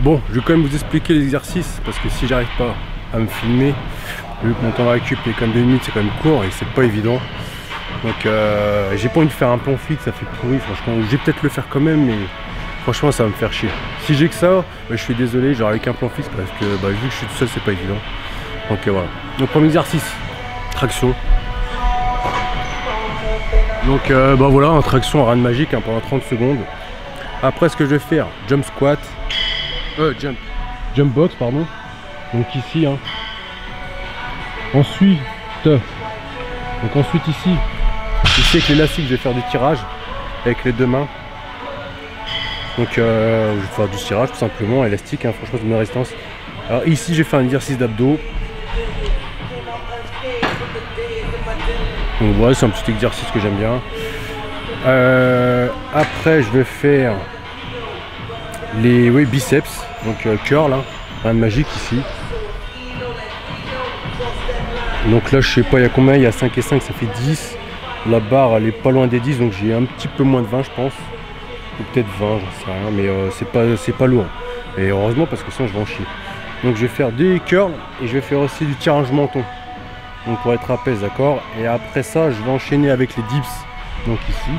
Bon, je vais quand même vous expliquer l'exercice parce que si j'arrive pas à me filmer, vu que mon temps de récup est quand même 2 minutes, c'est quand même court et c'est pas évident. Donc j'ai pas envie de faire un plan fixe, ça fait pourri franchement. Je vais peut-être le faire quand même, mais franchement ça va me faire chier. Si j'ai que ça, bah, je suis désolé, genre avec un plan fixe parce que bah, vu que je suis tout seul, c'est pas évident. Donc voilà. Donc premier exercice, traction. Donc bah voilà, un traction à rien de magique hein, pendant 30 secondes. Après ce que je vais faire, jump squat, jump box pardon. Donc ici hein. Ensuite ici avec l'élastique je vais faire du tirage avec les deux mains. Donc je vais faire du tirage tout simplement, élastique hein, franchement c'est une résistance. Alors ici je vais faire un exercice d'abdos. Donc voilà, c'est un petit exercice que j'aime bien. Après je vais faire les biceps, donc curl, hein, rien de magique ici. Donc là je sais pas il y a combien, il y a 5 et 5 ça fait 10. La barre elle est pas loin des 10 donc j'ai un petit peu moins de 20 je pense. Ou peut-être 20, j'en sais rien, mais c'est pas lourd. Et heureusement parce que sinon je vais en chier. Donc je vais faire des curls et je vais faire aussi du tirage menton. Donc pour être trapèze, d'accord. Et après ça je vais enchaîner avec les dips. Donc ici.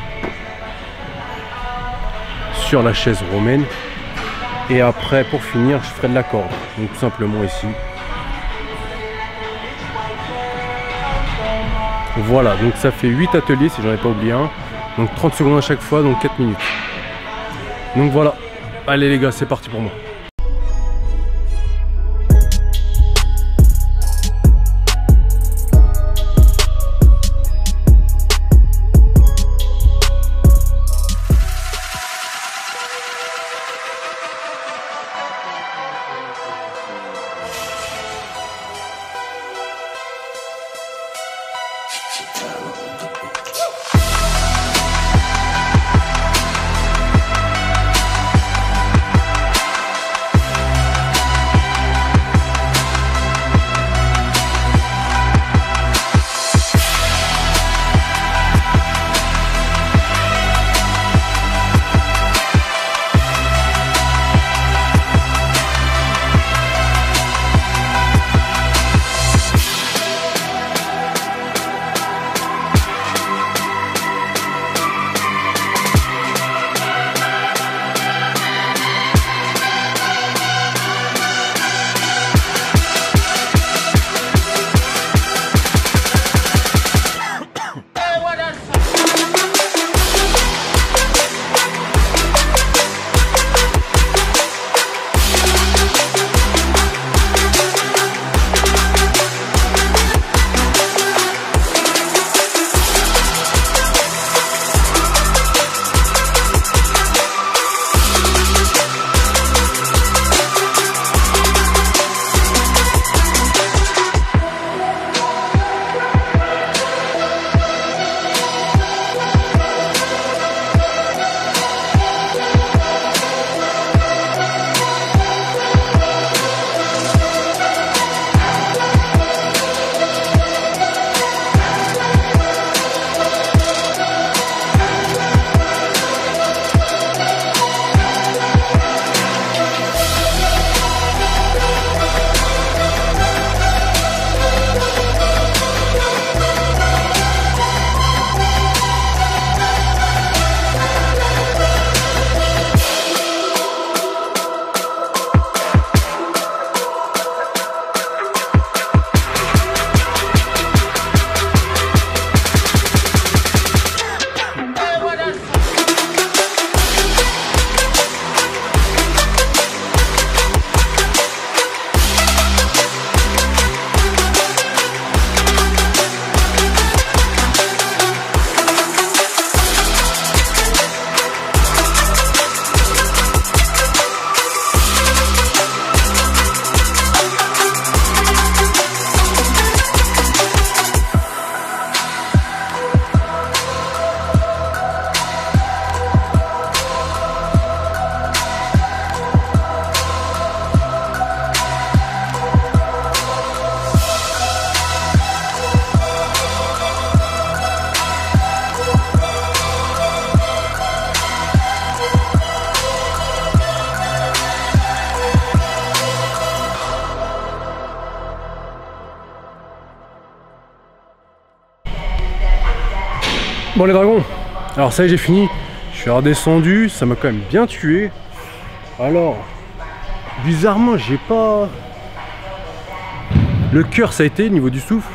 Sur la chaise romaine. Et après pour finir je ferai de la corde. Donc tout simplement ici. Voilà, donc ça fait 8 ateliers si j'en ai pas oublié un. Donc 30 secondes à chaque fois, donc 4 minutes. Donc voilà. Allez les gars, c'est parti pour moi. Bon les dragons, alors ça y est, j'ai fini. Je suis redescendu, ça m'a quand même bien tué. Alors, bizarrement, j'ai pas... Le cœur, ça a été au niveau du souffle.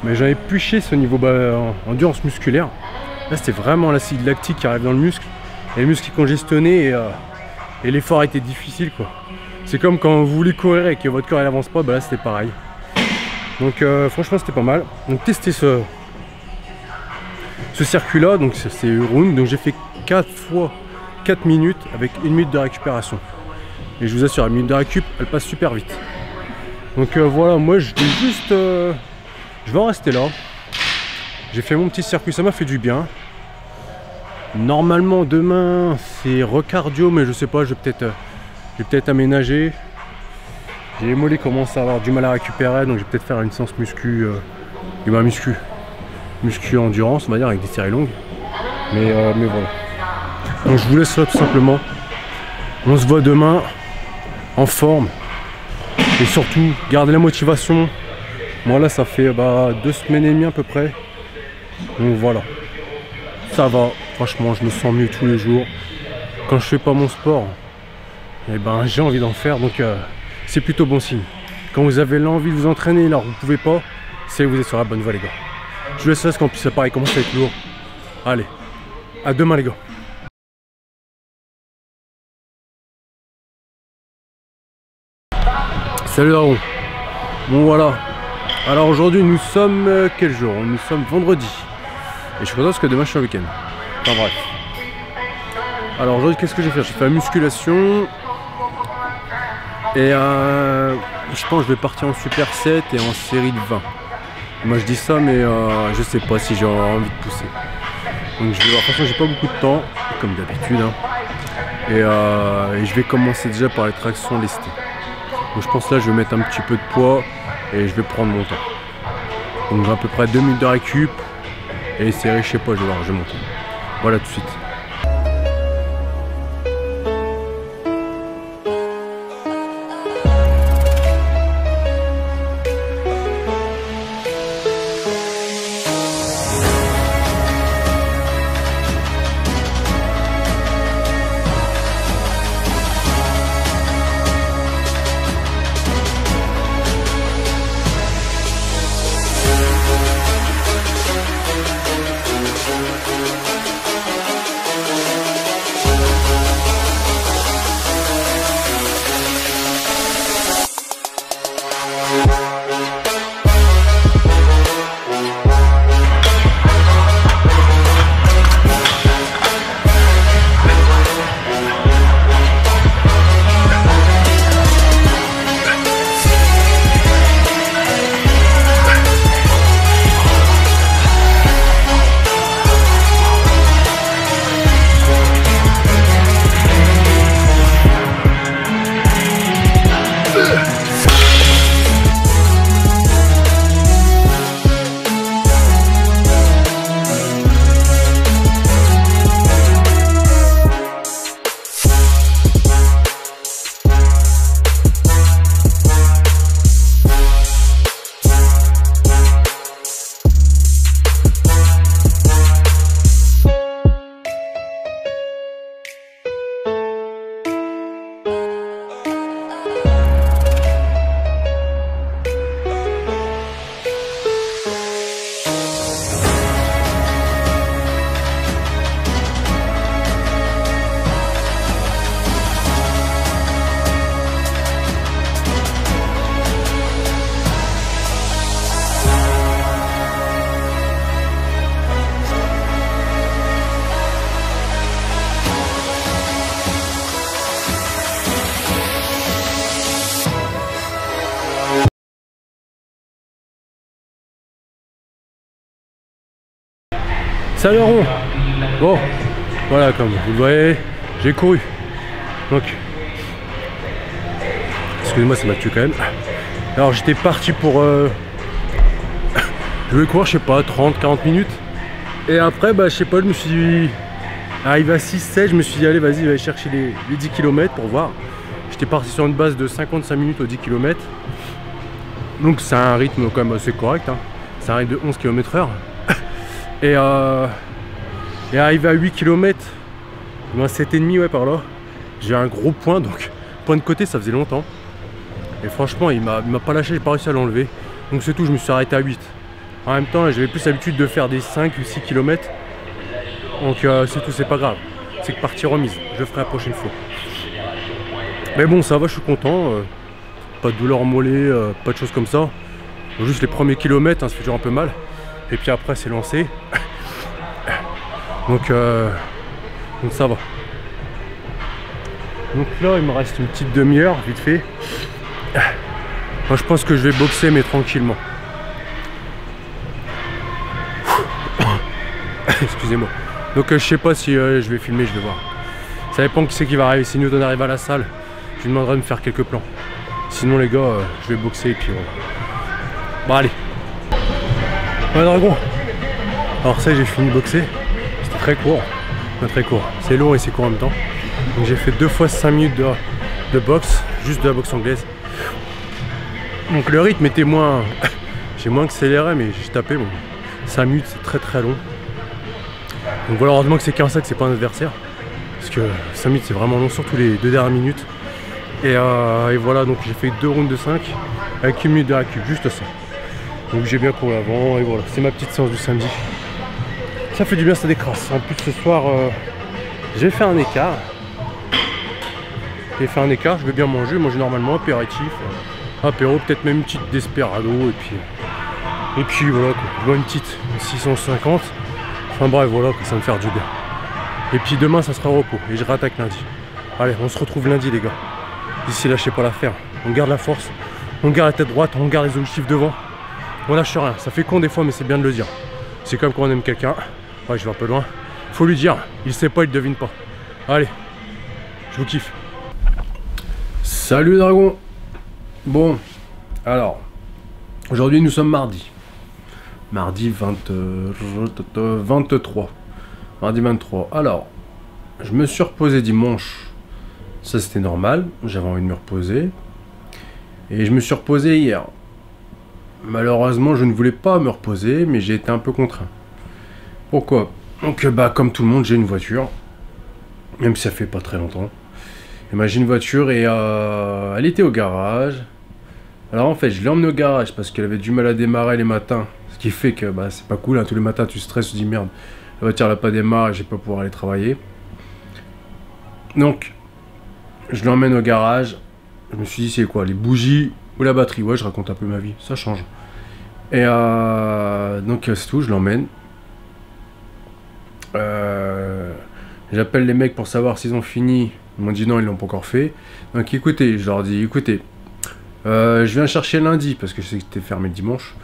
Mais j'avais puché ce niveau endurance musculaire. Là, c'était vraiment l'acide lactique qui arrive dans le muscle. Et le muscle qui congestionné et l'effort a été difficile, quoi. C'est comme quand vous voulez courir et que votre corps n'avance pas, bah là c'était pareil. Donc franchement c'était pas mal. Donc tester ce circuit là, donc c'est round, donc j'ai fait 4 fois 4 minutes avec 1 minute de récupération. Et je vous assure, la minute de récup elle passe super vite. Donc voilà, moi je vais juste je vais en rester là. J'ai fait mon petit circuit, ça m'a fait du bien. Normalement demain c'est recardio, mais je sais pas, je vais peut-être aménager. J'ai les mollets commencent à avoir du mal à récupérer, donc je vais peut-être faire une séance muscu, muscu endurance, on va dire, avec des séries longues. Mais voilà. Donc je vous laisse là tout simplement. On se voit demain en forme. Et surtout, gardez la motivation. Moi là ça fait 2 semaines et demie à peu près. Donc voilà. Ça va, franchement je me sens mieux tous les jours. Quand je fais pas mon sport, et j'ai envie d'en faire, donc c'est plutôt bon signe. Quand vous avez l'envie de vous entraîner alors vous pouvez pas, c'est que vous êtes sur la bonne voie les gars. Je vous laisse là parce qu'en plus ça paraît commence à être lourd. Allez, à demain les gars. Salut Daron. Bon voilà. Alors aujourd'hui nous sommes quel jour? Nous sommes vendredi. Et je suis content parce que demain je suis en week-end. Enfin bref. Alors aujourd'hui qu'est-ce que j'ai fait? J'ai fait la musculation. Et je pense que je vais partir en superset et en série de 20. Moi je dis ça mais je sais pas si j'ai envie de pousser. Donc je vais voir. De toute façon j'ai pas beaucoup de temps, comme d'habitude. Hein. Et je vais commencer déjà par les tractions lestées. Donc je pense là je vais mettre un petit peu de poids et je vais prendre mon temps. Donc à peu près 2 minutes de récup. Et série je sais pas, je vais voir, je vais monter. Voilà tout de suite. Salut Aaron. Bon, voilà, comme vous le voyez, j'ai couru. Donc, excusez-moi, ça m'a tué quand même. Alors j'étais parti pour je vais courir, je sais pas, 30-40 minutes. Et après, je sais pas, je me suis arrivé à 6-7, je me suis dit allez vas-y, va chercher les 10 km pour voir. J'étais parti sur une base de 55 minutes aux 10 km. Donc c'est un rythme quand même assez correct, hein. C'est un rythme de 11 km/h. Et Et arrivé à 8 km, ben 7,5 ouais par là, j'ai un gros point, donc point de côté ça faisait longtemps. Et franchement il m'a pas lâché, j'ai pas réussi à l'enlever. Donc c'est tout, je me suis arrêté à 8. En même temps j'avais plus l'habitude de faire des 5 ou 6 km. Donc c'est tout, c'est pas grave. C'est que partie remise, je le ferai la prochaine fois. Mais bon ça va, je suis content. Pas de douleur au mollet, pas de choses comme ça. Juste les premiers kilomètres, hein, ça fait toujours un peu mal. Et puis après c'est lancé. Donc ça va. Donc là il me reste une petite demi-heure vite fait. Moi je pense que je vais boxer mais tranquillement. Excusez-moi. Donc je sais pas si je vais filmer, je vais voir. Ça dépend qui c'est qui va arriver. Si Newton arrive à la salle, je lui demanderai de me faire quelques plans. Sinon les gars, je vais boxer et puis voilà. Bon allez. Ouais dragon. Alors ça j'ai fini de boxer. C'était très court. Pas très court. C'est long et c'est court en même temps. Donc j'ai fait 2 fois 5 minutes de boxe. Juste de la boxe anglaise. Donc le rythme était moins... j'ai moins accéléré mais j'ai tapé. Bon. 5 minutes c'est très très long. Donc voilà, heureusement que c'est qu'un sac, c'est pas un adversaire. Parce que 5 minutes c'est vraiment long, surtout les 2 dernières minutes. Et voilà, donc j'ai fait 2 rounds de 5 avec 1 minute de récup, juste ça. Donc j'ai bien couru avant et voilà, c'est ma petite séance du samedi. Ça fait du bien, ça décrasse. En plus ce soir, j'ai fait un écart. J'ai fait un écart, je vais bien manger normalement, apéritif, apéro, peut-être même une petite desperado et puis voilà quoi. Je vois une petite 650. Enfin bref, voilà, ça va me faire du bien. Et puis demain ça sera repos et je rattaque lundi. Allez, on se retrouve lundi les gars. D'ici là, je sais pas l'affaire. On garde la force, on garde la tête droite, on garde les objectifs devant. On lâche rien. Ça fait con des fois, mais c'est bien de le dire. C'est comme quand on aime quelqu'un. Ouais, je vais un peu loin. Faut lui dire. Il sait pas, il devine pas. Allez, je vous kiffe. Salut dragon. Bon, alors, aujourd'hui nous sommes mardi. Mardi 23. Mardi 23. Alors, je me suis reposé dimanche. Ça c'était normal, j'avais envie de me reposer. Et je me suis reposé hier. Malheureusement je ne voulais pas me reposer, mais j'ai été un peu contraint. Pourquoi? Donc bah comme tout le monde j'ai une voiture. Même si ça fait pas très longtemps. Et bah, j'ai une voiture et elle était au garage. Alors en fait je l'ai emmenée au garage parce qu'elle avait du mal à démarrer les matins. Ce qui fait que bah, c'est pas cool, hein. Tous les matins tu stresses, tu te dis merde, la voiture elle a pas démarré, je vais pas pouvoir aller travailler. Donc je l'emmène au garage. Je me suis dit c'est quoi, les bougies ou la batterie? Ouais, je raconte un peu ma vie, ça change. Et donc c'est tout, je l'emmène. J'appelle les mecs pour savoir s'ils ont fini. Ils m'ont dit non, ils l'ont pas encore fait. Donc écoutez, je leur dis écoutez, je viens chercher lundi parce que je sais que c'était fermé le dimanche.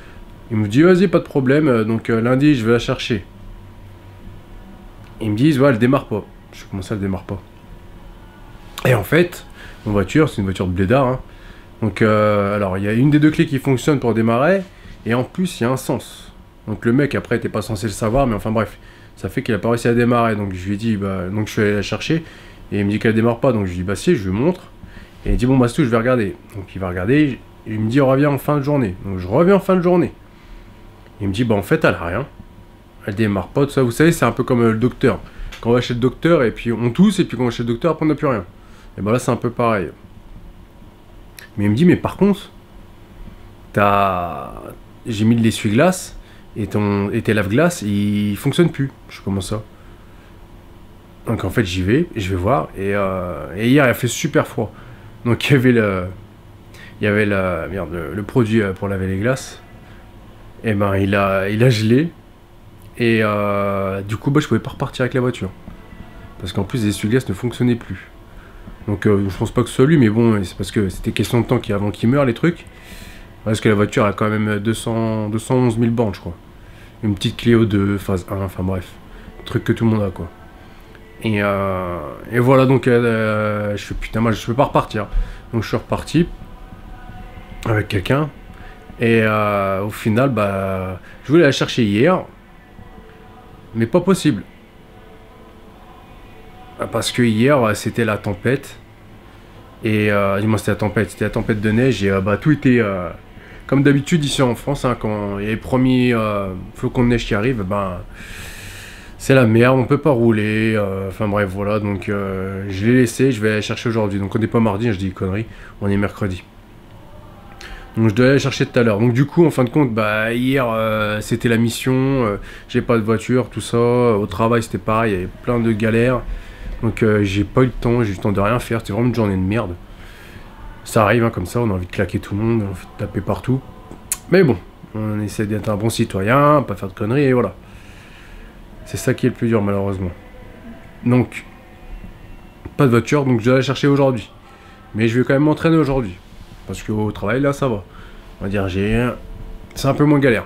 Ils me disent vas-y, pas de problème. Donc lundi je vais la chercher. Ils me disent ouais, elle démarre pas. Je commence, ça, elle démarre pas. Et en fait, mon voiture, c'est une voiture de blédard. Hein. Donc, alors, il y a une des 2 clés qui fonctionne pour démarrer, et en plus, il y a un sens. Donc, le mec, après, n'était pas censé le savoir, mais enfin, bref, ça fait qu'il a pas réussi à démarrer. Donc, je lui ai dit, bah, donc je suis allé la chercher, et il me dit qu'elle démarre pas. Donc, je lui dis, bah, si, je lui montre. Et il dit, bon, bah, c'est tout, je vais regarder. Donc, il va regarder, il me dit, on revient en fin de journée. Donc, je reviens en fin de journée. Il me dit, bah, en fait, elle a rien. Elle démarre pas, tout ça. Vous savez, c'est un peu comme le docteur. Quand on va chez le docteur, et puis on tousse, et puis quand on va chez le docteur, après, on n'a plus rien. Et bah là c'est un peu pareil. Mais il me dit mais par contre j'ai mis de l'essuie-glace et tes lave-glaces ils fonctionnent plus. Je suis comment ça? Donc en fait j'y vais, je vais voir et hier il a fait super froid. Donc il y avait le produit pour laver les glaces. Et ben il a gelé et du coup bah je pouvais pas repartir avec la voiture. Parce qu'en plus les essuie-glaces ne fonctionnaient plus. Donc je pense pas que ce soit lui, mais bon, c'est parce que c'était question de temps avant qu'il meure les trucs. Parce que la voiture a quand même 211 000 bornes, je crois. Une petite Clio de phase 1, enfin bref. Truc que tout le monde a, quoi. Et voilà, donc je fais putain, moi je peux pas repartir. Donc je suis reparti avec quelqu'un. Et au final, bah, je voulais la chercher hier. Mais pas possible. Parce que hier c'était la tempête et dis-moi c'était la tempête de neige et bah tout était comme d'habitude ici en France hein, quand il y a les premiers flocons de neige qui arrivent, ben C'est la merde, on peut pas rouler, enfin bref voilà, donc je l'ai laissé, je vais aller chercher aujourd'hui. Donc on n'est pas mardi, hein, je dis conneries, on est mercredi. Donc je dois aller chercher tout à l'heure. Donc du coup en fin de compte, bah hier c'était la mission, j'ai pas de voiture, tout ça, au travail c'était pareil, il y avait plein de galères. Donc j'ai pas eu le temps, j'ai eu le temps de rien faire, c'était vraiment une journée de merde. Ça arrive hein, comme ça, on a envie de claquer tout le monde, on a envie de taper partout. Mais bon, on essaie d'être un bon citoyen, pas faire de conneries et voilà. C'est ça qui est le plus dur malheureusement. Donc, pas de voiture, donc je dois la chercher aujourd'hui. Mais je vais quand même m'entraîner aujourd'hui. Parce qu'au travail là ça va. On va dire c'est un peu moins galère.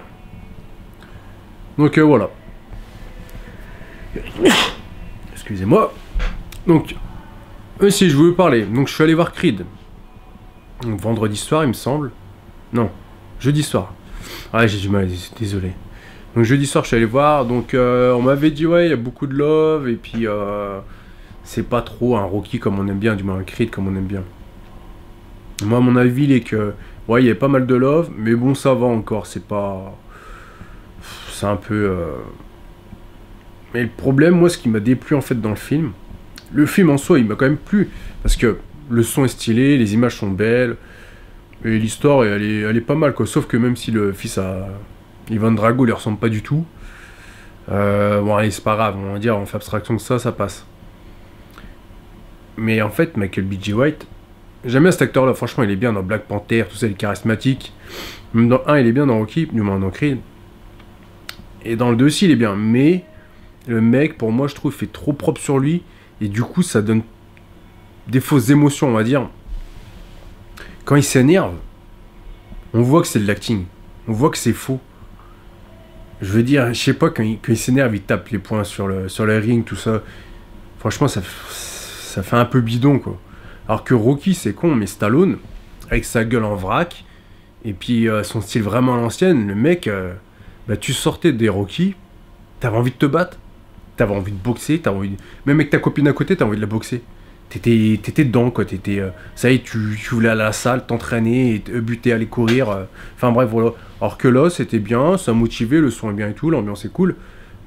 Donc voilà. Excusez-moi. Donc, si je voulais parler. Donc je suis allé voir Creed. Donc, vendredi soir il me semble. Non, jeudi soir. Ah j'ai du mal, désolé. Donc jeudi soir je suis allé voir, donc on m'avait dit ouais il y a beaucoup de love et puis c'est pas trop un Rocky comme on aime bien, du moins un Creed comme on aime bien. Moi mon avis il est que ouais il y a pas mal de love, mais bon ça va encore, c'est pas... C'est un peu... Mais le problème moi ce qui m'a déplu en fait dans le film en soi il m'a quand même plu, parce que le son est stylé, les images sont belles, et l'histoire elle est pas mal quoi, sauf que même si le fils a... Ivan Drago, il lui ressemble pas du tout. Bon, allez, c'est pas grave, on va dire, on fait abstraction de ça, ça passe. Mais en fait, Michael B. J. White, j'aime bien cet acteur-là, franchement, il est bien dans Black Panther, tout ça, il est charismatique. Même dans 1, il est bien dans Rocky, du moins dans Creed. Et dans le 2 aussi, il est bien. Mais le mec, pour moi, je trouve, fait trop propre sur lui. Et du coup, ça donne des fausses émotions, on va dire. Quand il s'énerve, on voit que c'est de l'acting. On voit que c'est faux. Je veux dire, je sais pas, quand il s'énerve, il tape les poings sur le ring, tout ça. Franchement, ça fait un peu bidon, quoi. Alors que Rocky, c'est con, mais Stallone, avec sa gueule en vrac, et puis son style vraiment à l'ancienne, le mec, bah, tu sortais des Rocky, t'avais envie de te battre, t'avais envie de boxer, même avec ta copine à côté, t'as envie de la boxer. T'étais dedans, quoi. Ça y est, tu voulais aller à la salle, t'entraîner, buter, aller courir. Enfin bref, voilà. Alors que là, c'était bien, ça motivait, le son est bien et tout, l'ambiance est cool.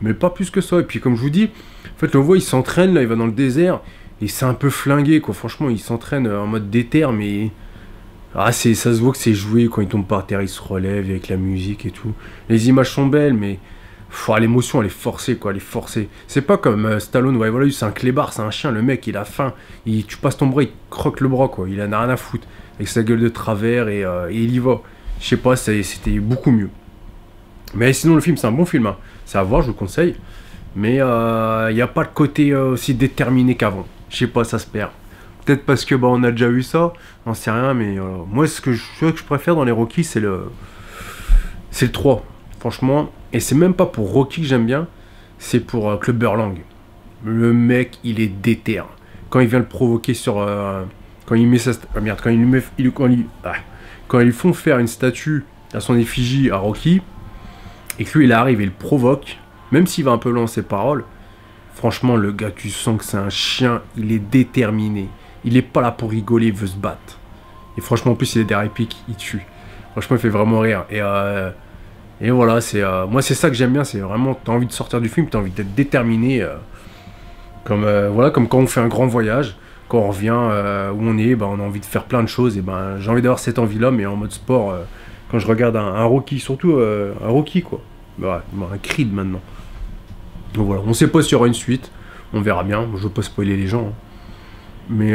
Mais pas plus que ça. Et puis, comme je vous dis, en fait, on voit, il s'entraîne, là, il va dans le désert. Et c'est un peu flingué, quoi. Franchement, il s'entraîne en mode déter, mais... Ah, ça se voit que c'est joué, quand il tombe par terre, il se relève avec la musique et tout. Les images sont belles, mais... l'émotion elle est forcée quoi, elle est forcée. C'est pas comme Stallone, ouais voilà, c'est un clébard, c'est un chien, le mec il a faim, tu passes ton bras, il croque le bras quoi, il en a rien à foutre, avec sa gueule de travers et il y va. Je sais pas, c'était beaucoup mieux. Mais sinon le film c'est un bon film, hein. C'est à voir, je vous le conseille. Mais il n'y a pas le côté aussi déterminé qu'avant. Je sais pas, ça se perd. Peut-être parce que bah on a déjà vu ça, j'en sais rien, mais moi ce que je préfère dans les Rocky c'est le 3. Franchement, et c'est même pas pour Rocky que j'aime bien, c'est pour Club Burlang. Le mec, il est déter. Quand il vient le provoquer sur... quand il met sa... Ah merde, quand ils font faire une statue à son effigie à Rocky, et que lui, il arrive et il le provoque, même s'il va un peu loin dans ses paroles, franchement, le gars, tu sens que c'est un chien, il est déterminé. Il est pas là pour rigoler, il veut se battre. Et franchement, en plus, il a des répliques, il tue. Franchement, il fait vraiment rire. Et voilà, moi c'est ça que j'aime bien, c'est vraiment, t'as envie de sortir du film, t'as envie d'être déterminé, voilà, comme quand on fait un grand voyage, quand on revient où on est, bah, on a envie de faire plein de choses, et ben j'ai envie d'avoir cette envie-là, mais en mode sport, quand je regarde un Rocky, surtout un Rocky quoi, bah, un Creed maintenant. Donc voilà, on sait pas s'il y aura une suite, on verra bien, je veux pas spoiler les gens, hein. Mais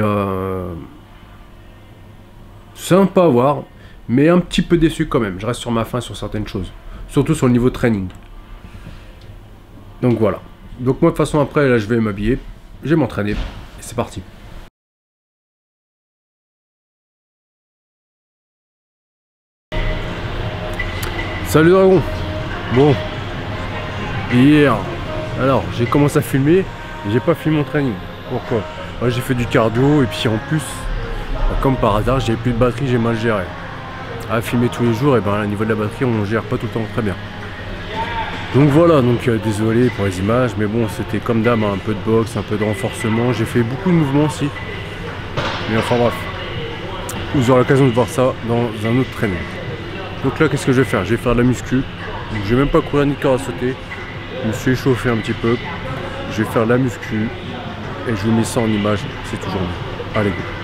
sympa à voir, mais un petit peu déçu quand même, je reste sur ma faim sur certaines choses. Surtout sur le niveau training. Donc voilà. Donc moi de toute façon après là je vais m'habiller. Je vais m'entraîner. Et c'est parti. Salut Dragon. Bon. Hier. Alors j'ai commencé à filmer. Et j'ai pas filmé mon training. Pourquoi? J'ai fait du cardio et puis en plus, comme par hasard, j'ai plus de batterie, j'ai mal géré. À filmer tous les jours, et ben au niveau de la batterie on gère pas tout le temps très bien. Donc voilà, donc désolé pour les images, mais bon c'était comme d'hab, un peu de boxe, un peu de renforcement, j'ai fait beaucoup de mouvements aussi. Mais enfin bref, vous aurez l'occasion de voir ça dans un autre training. Donc là qu'est-ce que je vais faire? Je vais faire de la muscu, donc je vais même pas courir ni de sauter. Je me suis échauffé un petit peu, je vais faire la muscu et je vous mets ça en image, c'est toujours mieux. Allez go.